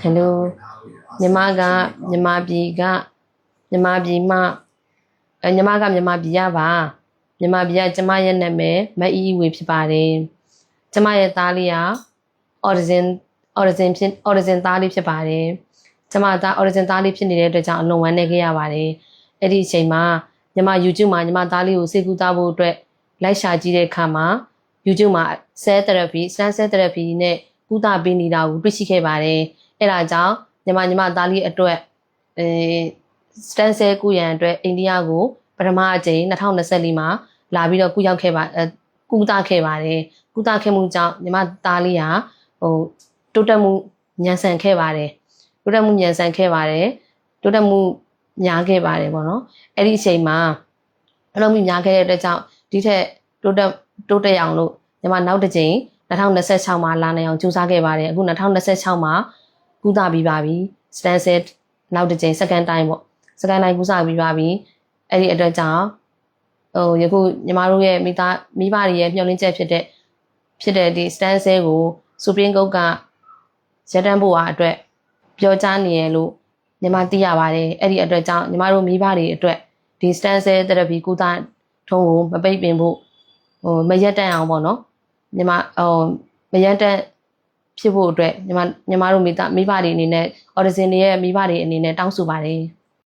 Hello, Yamaga, Yamabiga, Yamabima, Yamaga, Yamabiaba, Yamabia, Jamaya Neme, Mai whips body, Jamaya Dalia, Origin Talip body, Jamata Origin Talip in the other no one negia body, Eddie Shema, Yama Yujuma, Yamatali, Segutabu, Laisha Jide Kama, Yujuma, set therapy, sunset therapy, ne, Guta Binida, Bishike body. အဲ့ဒါကြောင့်ညီမသားလေးအတွက်စတန်ဆဲကုရန်အတွက်အိန္ဒိယကိုပထမအကြိမ်2024မှာလာပြီးတော့ကုရောက်ခဲ့ပါကုသခဲ့ပါတယ်ကုသခဲ့မှုကြောင့်ညီမသားလေးဟာတိုးတက်မှုညံဆန်ခဲ့ပါတယ်တိုးတက်မှုညံဆန်ခဲ့ပါတယ်တိုးတက်မှုများခဲ့ပါတယ်ပေါ့နော်အဲ့ဒီအချိန်မှာအလုံးများခဲ့တဲ့အတွက်ကြောင့်ဒီထက်တိုးတက်အောင်လို့ညီမနောက်တစ်ကြိမ်2026မှာလာနိုင်အောင်ကြိုးစားခဲ့ပါတယ်အခု2026မှာကုသပြီးပါပြီ stand set နောက်တစ်ကြိမ် second time ပေါ့ second time ကုသပြီးပါပြီအဲ့ဒီအတွက်ကြောင့်ယခုညီမတို့ရဲ့မိဘတွေရဲ့မျှော်လင့်ချက်ဖြစ်တဲ့ဒီ stand set ကို Supreme Court ကရပ်တန့်ဖို့အတွက်ပြောကြားနေရလို့ညီမသိရပါတယ်အဲ့ဒီအတွက်ကြောင့်ညီမတို့မိဘတွေအတွက်ဒီ stand set therapy ကုသထုံးကိုမပိတ်ပင်ဖို့မရပ်တန့်အောင်ပေါ့နော်ညီမမရပ်တန့်ဖြစ်ဖို့အတွက်ညီမတို့မိဘတွေအနေနဲ့ Origin ရဲ့မိဘတွေအနေနဲ့တောင်းဆိုပါတယ်